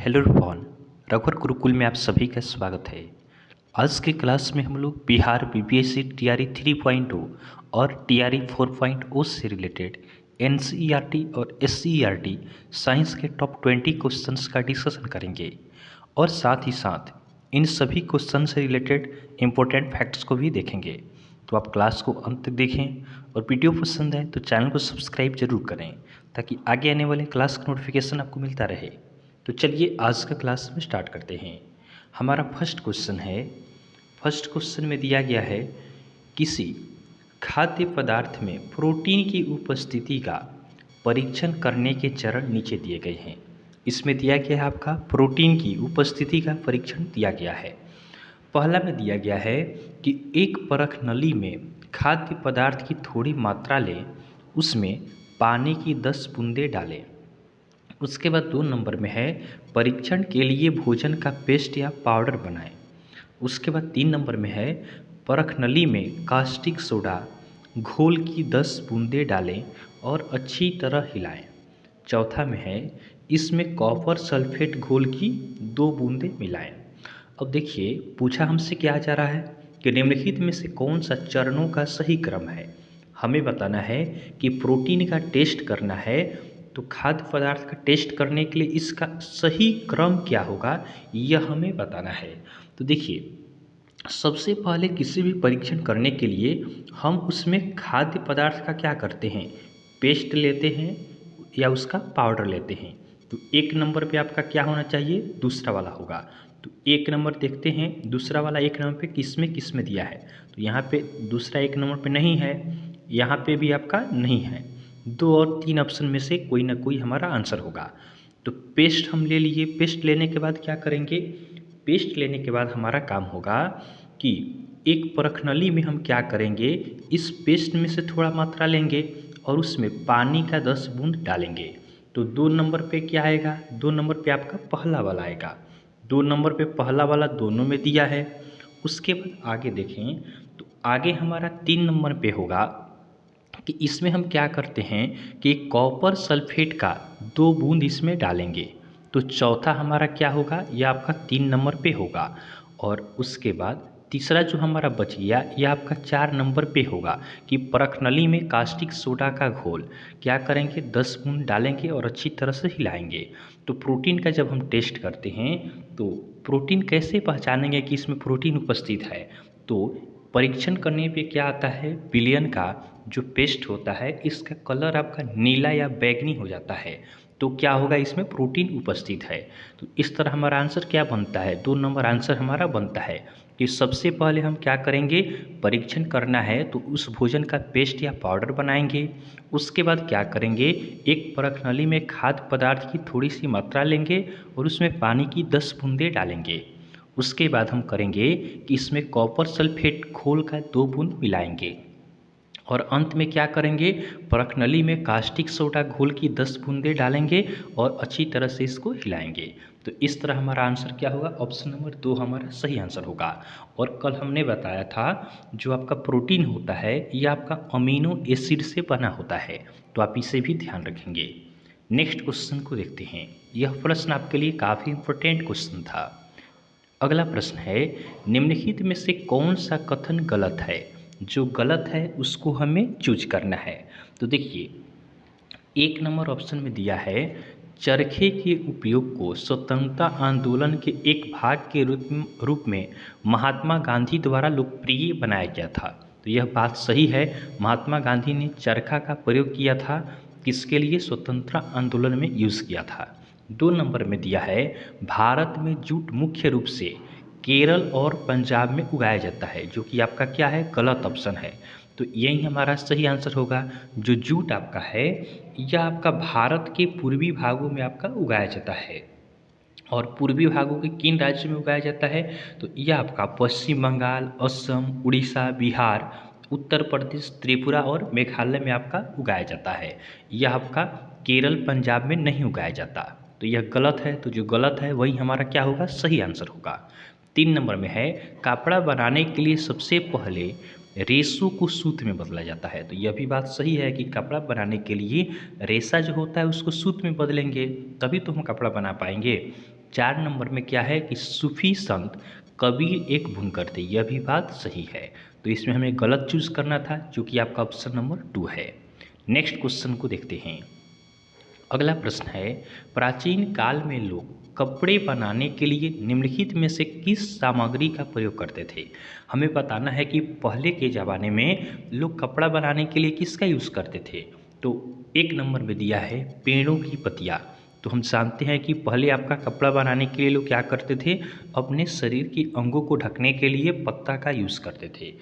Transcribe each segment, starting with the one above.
Hello everyone. रघुवर गुरुकुल में आप सभी का स्वागत है। आज के क्लास में हम लोग बिहार बीपीएससी टीआरई 3.0 और टीआरई 4.0 से रिलेटेड एनसीईआरटी और एससीईआरटी साइंस के टॉप 20 क्वेश्चंस का डिस्कशन करेंगे और साथ ही साथ इन सभी क्वेश्चन से रिलेटेड इम्पोर्टेंट फैक्ट्स को भी देखेंगे। तो आप क्लास को अंत तक देखें और वीडियो पसंद है तो चैनल को सब्सक्राइब जरूर करें ताकि आगे आने वाले क्लास का नोटिफिकेशन आपको मिलता रहे। तो चलिए आज का क्लास में स्टार्ट करते हैं। हमारा फर्स्ट क्वेश्चन है। फर्स्ट क्वेश्चन में दिया गया है किसी खाद्य पदार्थ में प्रोटीन की उपस्थिति का परीक्षण करने के चरण नीचे दिए गए हैं। इसमें दिया गया है आपका प्रोटीन की उपस्थिति का परीक्षण दिया गया है। पहला में दिया गया है कि एक परख नली में खाद्य पदार्थ की थोड़ी मात्रा लें, उसमें पानी की 10 बूंदें डालें। उसके बाद 2 नंबर में है परीक्षण के लिए भोजन का पेस्ट या पाउडर बनाएं। उसके बाद 3 नंबर में है परख नली में कास्टिक सोडा घोल की 10 बूंदें डालें और अच्छी तरह हिलाएं। चौथा में है इसमें कॉपर सल्फेट घोल की 2 बूंदें मिलाएं। अब देखिए पूछा हमसे क्या जा रहा है कि निम्नलिखित में से कौन सा चरणों का सही क्रम है। हमें बताना है कि प्रोटीन का टेस्ट करना है, तो खाद्य पदार्थ का टेस्ट करने के लिए इसका सही क्रम क्या होगा यह हमें बताना है। तो देखिए सबसे पहले किसी भी परीक्षण करने के लिए हम उसमें खाद्य पदार्थ का क्या करते हैं, पेस्ट लेते हैं या उसका पाउडर लेते हैं। तो 1 नंबर पे आपका क्या होना चाहिए, दूसरा वाला होगा। तो 1 नंबर देखते हैं, दूसरा वाला 1 नंबर पे किस में दिया है। तो यहाँ पे दूसरा 1 नंबर पे नहीं है, यहाँ पे भी आपका नहीं है। 2 और 3 ऑप्शन में से कोई ना कोई हमारा आंसर होगा। तो पेस्ट हम ले लिए। पेस्ट लेने के बाद क्या करेंगे, पेस्ट लेने के बाद हमारा काम होगा कि एक परख नली में हम क्या करेंगे, इस पेस्ट में से थोड़ा मात्रा लेंगे और उसमें पानी का 10 बूंद डालेंगे। तो 2 नंबर पे क्या आएगा, 2 नंबर पे आपका पहला वाला आएगा। 2 नंबर पे पहला वाला दोनों में दिया है। उसके बाद आगे देखें तो आगे हमारा 3 नंबर पे होगा कि इसमें हम क्या करते हैं कि कॉपर सल्फेट का 2 बूंद इसमें डालेंगे। तो चौथा हमारा क्या होगा, यह आपका 3 नंबर पे होगा। और उसके बाद तीसरा जो हमारा बच गया यह आपका 4 नंबर पे होगा कि परख नली में कास्टिक सोडा का घोल क्या करेंगे, 10 बूंद डालेंगे और अच्छी तरह से हिलाएंगे। तो प्रोटीन का जब हम टेस्ट करते हैं तो प्रोटीन कैसे पहचानेंगे कि इसमें प्रोटीन उपस्थित है। तो परीक्षण करने पे क्या आता है, विलियन का जो पेस्ट होता है इसका कलर आपका नीला या बैंगनी हो जाता है। तो क्या होगा, इसमें प्रोटीन उपस्थित है। तो इस तरह हमारा आंसर क्या बनता है, 2 नंबर आंसर हमारा बनता है कि सबसे पहले हम क्या करेंगे, परीक्षण करना है तो उस भोजन का पेस्ट या पाउडर बनाएंगे। उसके बाद क्या करेंगे, एक परख नली में खाद्य पदार्थ की थोड़ी सी मात्रा लेंगे और उसमें पानी की 10 बूंदें डालेंगे। उसके बाद हम करेंगे कि इसमें कॉपर सल्फेट घोल का 2 बूंद मिलाएंगे और अंत में क्या करेंगे, परख नली में कास्टिक सोडा घोल की 10 बूंदें डालेंगे और अच्छी तरह से इसको हिलाएंगे। तो इस तरह हमारा आंसर क्या होगा, ऑप्शन नंबर 2 हमारा सही आंसर होगा। और कल हमने बताया था जो आपका प्रोटीन होता है यह आपका अमीनो एसिड से बना होता है, तो आप इसे भी ध्यान रखेंगे। नेक्स्ट क्वेश्चन को देखते हैं। यह प्रश्न आपके लिए काफ़ी इंपॉर्टेंट क्वेश्चन था। अगला प्रश्न है निम्नलिखित में से कौन सा कथन गलत है, जो गलत है उसको हमें चूज करना है। तो देखिए 1 नंबर ऑप्शन में दिया है चरखे के उपयोग को स्वतंत्रता आंदोलन के एक भाग के रूप में महात्मा गांधी द्वारा लोकप्रिय बनाया गया था। तो यह बात सही है, महात्मा गांधी ने चरखा का प्रयोग किया था, किसके लिए, स्वतंत्रता आंदोलन में यूज़ किया था। 2 नंबर में दिया है भारत में जूट मुख्य रूप से केरल और पंजाब में उगाया जाता है, जो कि आपका क्या है, गलत ऑप्शन है। तो यही हमारा सही आंसर होगा। जो जूट आपका है यह आपका भारत के पूर्वी भागों में आपका उगाया जाता है। और पूर्वी भागों के किन राज्यों में उगाया जाता है, तो यह आपका पश्चिम बंगाल, असम, उड़ीसा, बिहार, उत्तर प्रदेश, त्रिपुरा और मेघालय में आपका उगाया जाता है। यह आपका केरल, पंजाब में नहीं उगाया जाता। तो यह गलत है। तो जो गलत है वही हमारा क्या होगा, सही आंसर होगा। 3 नंबर में है कपड़ा बनाने के लिए सबसे पहले रेशों को सूत में बदला जाता है। तो यह भी बात सही है कि कपड़ा बनाने के लिए रेशा जो होता है उसको सूत में बदलेंगे तभी तो हम कपड़ा बना पाएंगे। 4 नंबर में क्या है कि सूफी संत कबीर एक बुनकर थे, यह भी बात सही है। तो इसमें हमें गलत चूज करना था, जो कि आपका ऑप्शन नंबर 2 है। नेक्स्ट क्वेश्चन को देखते हैं। अगला प्रश्न है, प्राचीन काल में लोग कपड़े बनाने के लिए निम्नलिखित में से किस सामग्री का प्रयोग करते थे। हमें बताना है कि पहले के ज़माने में लोग कपड़ा बनाने के लिए किसका यूज़ करते थे। तो 1 नंबर में दिया है पेड़ों की पत्तियाँ। तो हम जानते हैं कि पहले आपका कपड़ा बनाने के लिए लोग क्या करते थे, अपने शरीर की अंगों को ढकने के लिए पत्ता का यूज़ करते थे।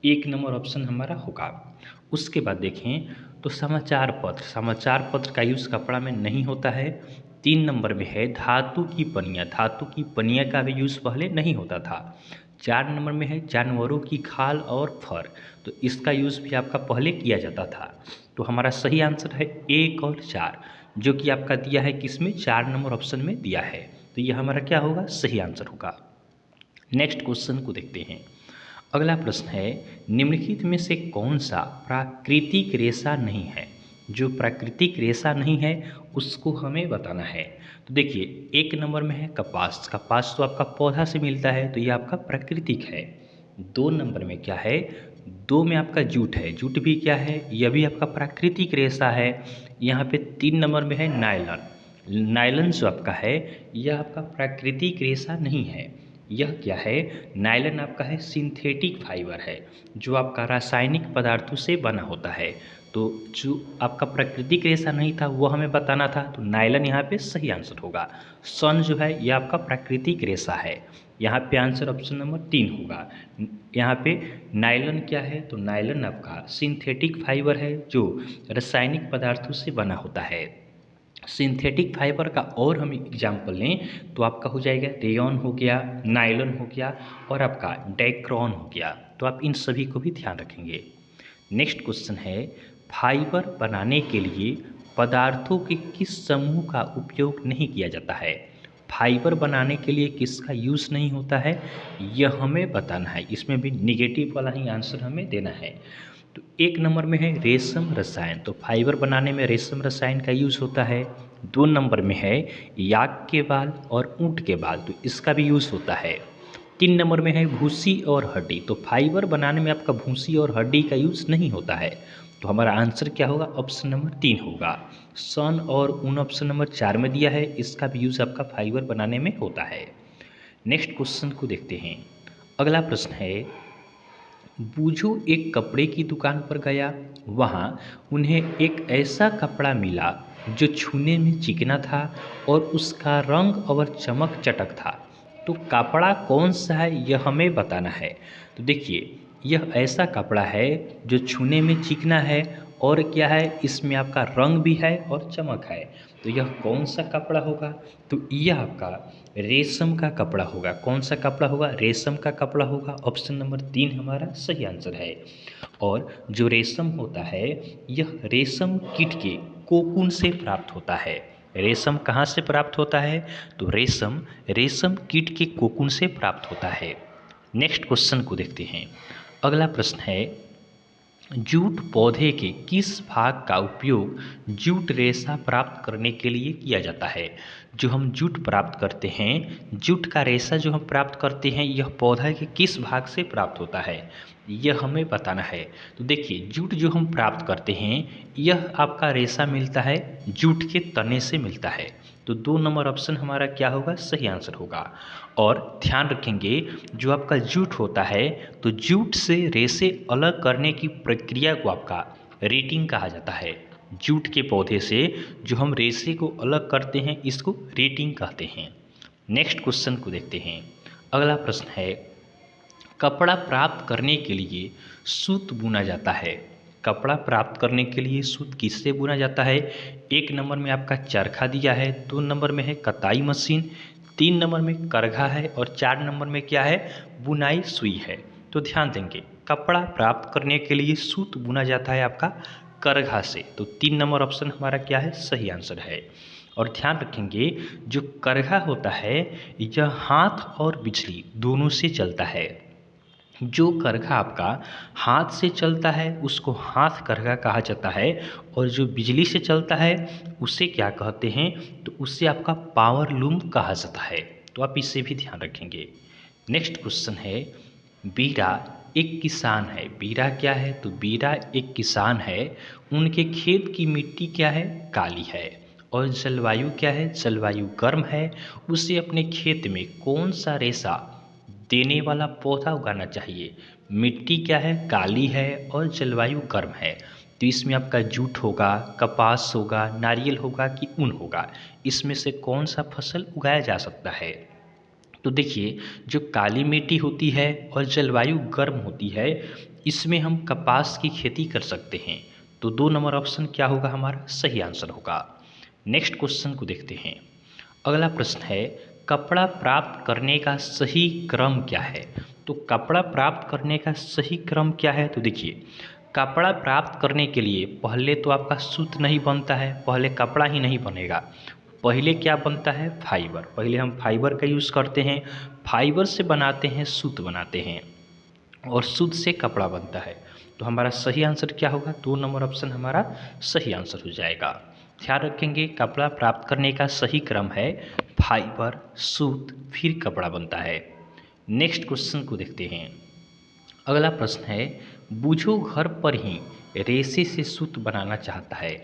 1 नंबर ऑप्शन हमारा होगा। उसके बाद देखें तो समाचार पत्र का यूज़ कपड़ा में नहीं होता है। 3 नंबर में है धातु की पनिया का भी यूज़ पहले नहीं होता था। 4 नंबर में है जानवरों की खाल और फर, तो इसका यूज़ भी आपका पहले किया जाता था। तो हमारा सही आंसर है 1 और 4, जो कि आपका दिया है किसमें, 4 नंबर ऑप्शन में दिया है। तो यह हमारा क्या होगा, सही आंसर होगा। नेक्स्ट क्वेश्चन को देखते हैं। अगला प्रश्न है, निम्नलिखित में से कौन सा प्राकृतिक रेशा नहीं है। जो प्राकृतिक रेशा नहीं है उसको हमें बताना है। तो देखिए 1 नंबर में है कपास तो आपका पौधा से मिलता है, तो ये आपका प्राकृतिक है। 2 नंबर में क्या है, 2 में आपका जूट है, जूट भी क्या है, यह भी आपका प्राकृतिक रेशा है। यहाँ पे 3 नंबर में है नायलन जो आपका है यह आपका प्राकृतिक रेशा नहीं है। यह क्या है, नायलन आपका है सिंथेटिक फाइबर है, जो आपका रासायनिक पदार्थों से बना होता है। तो जो आपका प्राकृतिक रेशा नहीं था वो हमें बताना था, तो नायलन यहाँ पे सही आंसर होगा। सन जो है यह आपका प्राकृतिक रेशा है, यहाँ पे आंसर ऑप्शन नंबर 3 होगा। यहाँ पे नायलन क्या है, तो नायलन आपका सिंथेटिक फाइबर है जो रासायनिक पदार्थों से बना होता है। सिंथेटिक फाइबर का और हम एग्जाम्पल लें तो आपका हो जाएगा रेयॉन हो गया, नायलॉन हो गया और आपका डाइक्रॉन हो गया। तो आप इन सभी को भी ध्यान रखेंगे। नेक्स्ट क्वेश्चन है, फाइबर बनाने के लिए पदार्थों के किस समूह का उपयोग नहीं किया जाता है। फाइबर बनाने के लिए किसका यूज़ नहीं होता है, यह हमें बताना है। इसमें भी निगेटिव वाला ही आंसर हमें देना है। तो 1 नंबर में है रेशम रसायन, तो फाइबर बनाने में रेशम रसायन का यूज़ होता है। 2 नंबर में है याक के बाल और ऊँट के बाल, तो इसका भी यूज़ होता है। 3 नंबर में है भूसी और हड्डी, तो फाइबर बनाने में आपका भूसी और हड्डी का यूज़ नहीं होता है। तो हमारा आंसर क्या होगा, ऑप्शन नंबर 3 होगा। सन और ऊन ऑप्शन नंबर 4 में दिया है, इसका भी यूज़ आपका फाइबर बनाने में होता है। नेक्स्ट क्वेश्चन को देखते हैं। अगला प्रश्न है, बूझो एक कपड़े की दुकान पर गया, वहाँ उन्हें एक ऐसा कपड़ा मिला जो छूने में चिकना था और उसका रंग और चमक चटक था। तो कपड़ा कौन सा है यह हमें बताना है। तो देखिए यह ऐसा कपड़ा है जो छूने में चिकना है और क्या है, इसमें आपका रंग भी है और चमक है। तो यह कौन सा कपड़ा होगा, तो यह आपका रेशम का कपड़ा होगा। कौन सा कपड़ा होगा, रेशम का कपड़ा होगा। ऑप्शन नंबर 3 हमारा सही आंसर है। और जो रेशम होता है यह रेशम कीट के कोकून से प्राप्त होता है। रेशम कहाँ से प्राप्त होता है, तो रेशम कीट के कोकून से प्राप्त होता है। नेक्स्ट क्वेश्चन को देखते हैं। अगला प्रश्न है, जूट पौधे के किस भाग का उपयोग जूट रेशा प्राप्त करने के लिए किया जाता है। जो हम जूट प्राप्त करते हैं, जूट का रेशा जो हम प्राप्त करते हैं, यह पौधा के किस भाग से प्राप्त होता है यह हमें बताना है। तो देखिए जूट जो हम प्राप्त करते हैं यह आपका रेशा मिलता है जूट के तने से मिलता है। तो 2 नंबर ऑप्शन हमारा क्या होगा, सही आंसर होगा। और ध्यान रखेंगे जो आपका जूट होता है, तो जूट से रेशे अलग करने की प्रक्रिया को आपका रेटिंग कहा जाता है। जूट के पौधे से जो हम रेशे को अलग करते हैं इसको रेटिंग कहते हैं। नेक्स्ट क्वेश्चन को देखते हैं। अगला प्रश्न है, कपड़ा प्राप्त करने के लिए सूत बुना जाता है। कपड़ा प्राप्त करने के लिए सूत किससे बुना जाता है। 1 नंबर में आपका चरखा दिया है, 2 नंबर में है कताई मशीन, 3 नंबर में करघा है और 4 नंबर में क्या है, बुनाई सुई है। तो ध्यान देंगे कपड़ा प्राप्त करने के लिए सूत बुना जाता है आपका करघा से। तो 3 नंबर ऑप्शन हमारा क्या है, सही आंसर है। और ध्यान रखेंगे जो करघा होता है यह हाथ और बिजली दोनों से चलता है। जो करघा आपका हाथ से चलता है उसको हाथ करघा कहा जाता है, और जो बिजली से चलता है उसे क्या कहते हैं, तो उसे आपका पावर लूम कहा जाता है। तो आप इसे भी ध्यान रखेंगे। नेक्स्ट क्वेश्चन है, बीरा एक किसान है। बीरा क्या है, तो बीरा एक किसान है। उनके खेत की मिट्टी क्या है, काली है। और जलवायु क्या है, जलवायु गर्म है। उसे अपने खेत में कौन सा रेशा देने वाला पौधा उगाना चाहिए। मिट्टी क्या है, काली है, और जलवायु गर्म है। तो इसमें आपका जूट होगा, कपास होगा, नारियल होगा कि ऊन होगा, इसमें से कौन सा फसल उगाया जा सकता है। तो देखिए, जो काली मिट्टी होती है और जलवायु गर्म होती है, इसमें हम कपास की खेती कर सकते हैं। तो 2 नंबर ऑप्शन क्या होगा, हमारा सही आंसर होगा। नेक्स्ट क्वेश्चन को देखते हैं। अगला प्रश्न है, कपड़ा प्राप्त करने का सही क्रम क्या है। तो कपड़ा प्राप्त करने का सही क्रम क्या है, तो देखिए, कपड़ा प्राप्त करने के लिए पहले तो आपका सूत नहीं बनता है, पहले कपड़ा ही नहीं बनेगा। पहले क्या बनता है, फाइबर। पहले हम फाइबर का यूज़ करते हैं, फाइबर से बनाते हैं, सूत बनाते हैं, और सूत से कपड़ा बनता है। तो हमारा सही आंसर क्या होगा, 2 नंबर ऑप्शन हमारा सही आंसर हो जाएगा। ध्यान रखेंगे, कपड़ा प्राप्त करने का सही क्रम है फाइबर, सूत, फिर कपड़ा बनता है। नेक्स्ट क्वेश्चन को देखते हैं। अगला प्रश्न है, बूझो घर पर ही रेशे से सूत बनाना चाहता है।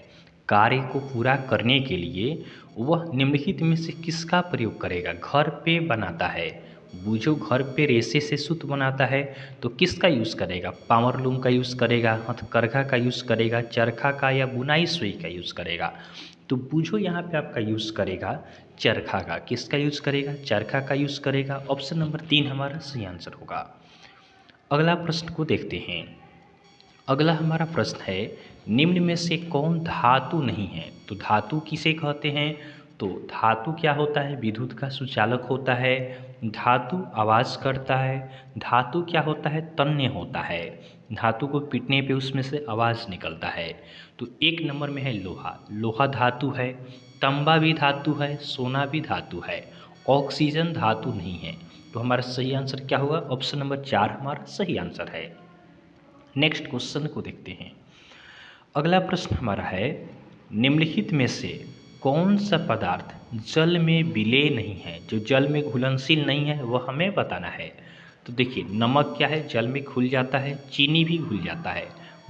कार्य को पूरा करने के लिए वह निम्नलिखित में से किसका प्रयोग करेगा। घर पे बनाता है, बूझो घर पे रेशे से सूत बनाता है, तो किसका यूज़ करेगा, पावर लूम का यूज़ करेगा, हथकरघा का यूज़ करेगा, चरखा का, या बुनाई सुई का यूज़ करेगा। तो बूझो यहाँ पे आपका यूज़ करेगा चरखा का। किसका यूज़ करेगा, चरखा का यूज़ करेगा। ऑप्शन नंबर 3 हमारा सही आंसर होगा। अगला प्रश्न को देखते हैं। अगला हमारा प्रश्न है, निम्न में से कौन धातु नहीं है। तो धातु किसे कहते हैं, तो धातु क्या होता है, विद्युत का सुचालक होता है। धातु आवाज़ करता है। धातु क्या होता है, तन्य होता है। धातु को पीटने पे उसमें से आवाज़ निकलता है। तो 1 नंबर में है लोहा। लोहा धातु है। तांबा भी धातु है, सोना भी धातु है। ऑक्सीजन धातु नहीं है। तो हमारा सही आंसर क्या होगा, ऑप्शन नंबर 4 हमारा सही आंसर है। नेक्स्ट क्वेश्चन को देखते हैं। अगला प्रश्न हमारा है, निम्नलिखित में से कौन सा पदार्थ जल में विलेय नहीं है। जो जल में घुलनशील नहीं है वह हमें बताना है। तो देखिए, नमक क्या है, जल में घुल जाता है। चीनी भी घुल जाता है।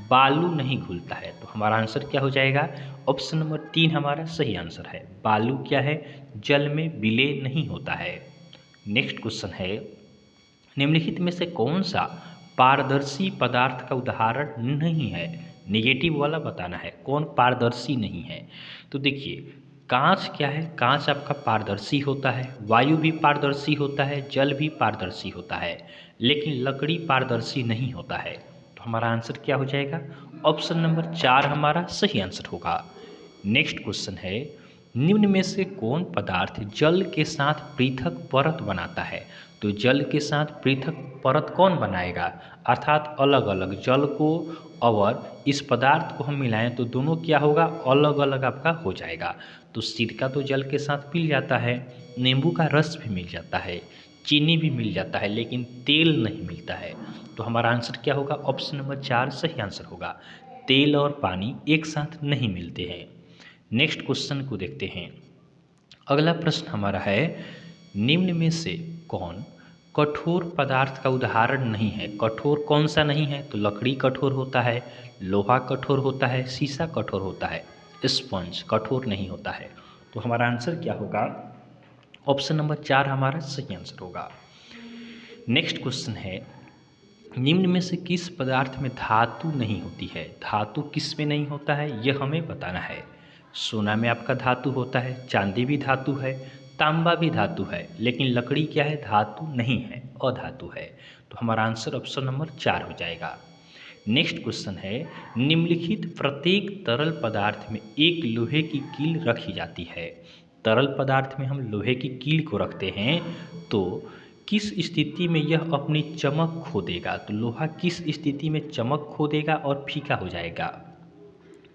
बालू नहीं घुलता है। तो हमारा आंसर क्या हो जाएगा, ऑप्शन नंबर 3 हमारा सही आंसर है। बालू क्या है, जल में विलेय नहीं होता है। नेक्स्ट क्वेश्चन है, निम्नलिखित में से कौन सा पारदर्शी पदार्थ का उदाहरण नहीं है। नेगेटिव वाला बताना है, कौन पारदर्शी नहीं है। तो देखिए, कांच क्या है, कांच आपका पारदर्शी होता है। वायु भी पारदर्शी होता है, जल भी पारदर्शी होता है, लेकिन लकड़ी पारदर्शी नहीं होता है। तो हमारा आंसर क्या हो जाएगा, ऑप्शन नंबर 4 हमारा सही आंसर होगा। नेक्स्ट क्वेश्चन है, निम्न में से कौन पदार्थ जल के साथ पृथक परत बनाता है। तो जल के साथ पृथक परत कौन बनाएगा, अर्थात अलग अलग जल को और इस पदार्थ को हम मिलाएं तो दोनों क्या होगा, अलग अलग आपका हो जाएगा। तो सिरका तो जल के साथ मिल जाता है, नींबू का रस भी मिल जाता है, चीनी भी मिल जाता है, लेकिन तेल नहीं मिलता है। तो हमारा आंसर क्या होगा, ऑप्शन नंबर 4 सही आंसर होगा। तेल और पानी एक साथ नहीं मिलते हैं। नेक्स्ट क्वेश्चन को देखते हैं। अगला प्रश्न हमारा है, निम्न में से कौन कठोर पदार्थ का उदाहरण नहीं है। कठोर कौन सा नहीं है, तो लकड़ी कठोर होता है, लोहा कठोर होता है, शीशा कठोर होता है, स्पंज कठोर नहीं होता है। तो हमारा आंसर क्या होगा, ऑप्शन नंबर 4 हमारा सही आंसर होगा। नेक्स्ट क्वेश्चन है, निम्न में से किस पदार्थ में धातु नहीं होती है। धातु किस में नहीं होता है, यह हमें बताना है। सोना में आपका धातु होता है, चांदी भी धातु है, तांबा भी धातु है, लेकिन लकड़ी क्या है, धातु नहीं है, अधातु है। तो हमारा आंसर ऑप्शन नंबर 4 हो जाएगा। नेक्स्ट क्वेश्चन है, निम्नलिखित प्रत्येक तरल पदार्थ में एक लोहे की कील रखी जाती है। तरल पदार्थ में हम लोहे की कील को रखते हैं, तो किस स्थिति में यह अपनी चमक खो देगा। तो लोहा किस स्थिति में चमक खो देगा और फीका हो जाएगा।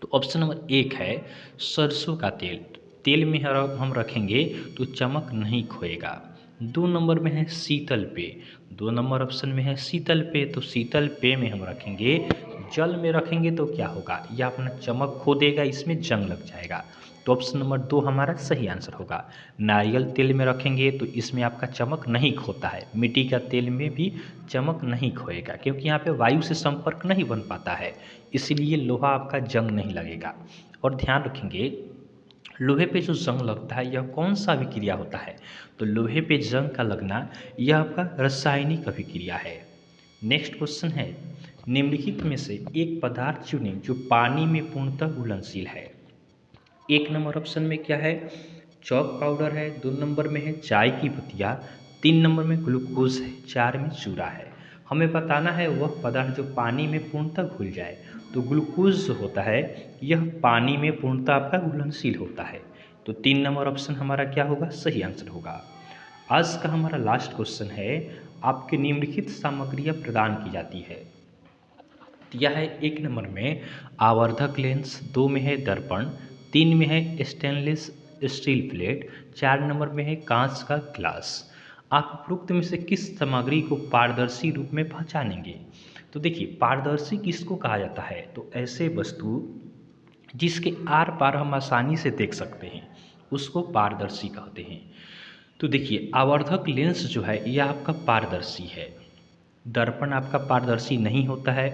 तो ऑप्शन नंबर 1 है सरसों का तेल। तेल में हम रखेंगे तो चमक नहीं खोएगा। 2 नंबर में है शीतल पेय। 2 नंबर ऑप्शन में है शीतल पेय, तो शीतल पेय में हम रखेंगे, जल में रखेंगे तो क्या होगा, यह अपना चमक खो देगा, इसमें जंग लग जाएगा। तो ऑप्शन नंबर 2 हमारा सही आंसर होगा। नारियल तेल में रखेंगे तो इसमें आपका चमक नहीं खोता है, मिट्टी का तेल में भी चमक नहीं खोएगा, क्योंकि यहाँ पे वायु से संपर्क नहीं बन पाता है, इसीलिए लोहा आपका जंग नहीं लगेगा। और ध्यान रखेंगे, लोहे पे जो जंग लगता है यह कौन सा अभिक्रिया होता है, तो लोहे पे जंग का लगना यह आपका रासायनिक अभिक्रिया है। नेक्स्ट क्वेश्चन है, निम्नलिखित में से एक पदार्थ चुनें जो पानी में पूर्णतः घुलनशील है। 1 नंबर ऑप्शन में क्या है, चॉक पाउडर है। 2 नंबर में है चाय की पत्तियाँ। 3 नंबर में ग्लूकोज है। 4 में चूरा है। हमें बताना है वह पदार्थ जो पानी में पूर्णतः घुल जाए। तो ग्लूकोज जो होता है यह पानी में पूर्णतः आपका घुलनशील होता है। तो 3 नंबर ऑप्शन हमारा क्या होगा, सही आंसर होगा। आज का हमारा लास्ट क्वेश्चन है, आपके निम्नलिखित सामग्रियाँ प्रदान की जाती है। यह है 1 नंबर में आवर्धक लेंस, 2 में है दर्पण, 3 में है स्टेनलेस स्टील प्लेट, 4 नंबर में है कांच का ग्लास। आप उपरोक्त में से किस सामग्री को पारदर्शी रूप में पहचानेंगे। तो देखिए, पारदर्शी किसको कहा जाता है, तो ऐसे वस्तु जिसके आर पार हम आसानी से देख सकते हैं उसको पारदर्शी कहते हैं। तो देखिए, आवर्धक लेंस जो है यह आपका पारदर्शी है, दर्पण आपका पारदर्शी नहीं होता है,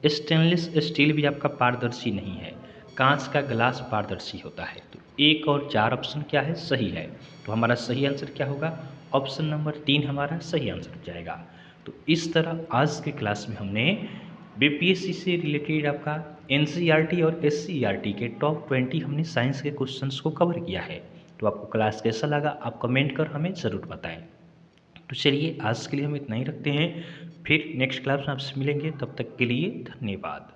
स्टेनलेस स्टील भी आपका पारदर्शी नहीं है, कांच का ग्लास पारदर्शी होता है। तो 1 और 4 ऑप्शन क्या है, सही है। तो हमारा सही आंसर क्या होगा, ऑप्शन नंबर 3 हमारा सही आंसर हो जाएगा। तो इस तरह आज के क्लास में हमने बीपीएससी से रिलेटेड आपका एनसीईआरटी और एससीईआरटी के टॉप 20 हमने साइंस के क्वेश्चंस को कवर किया है। तो आपको क्लास कैसा लगा, आप कमेंट कर हमें ज़रूर बताएं। तो चलिए, आज के लिए हम इतना ही रखते हैं, फिर नेक्स्ट क्लास में आपसे मिलेंगे, तब तक के लिए धन्यवाद।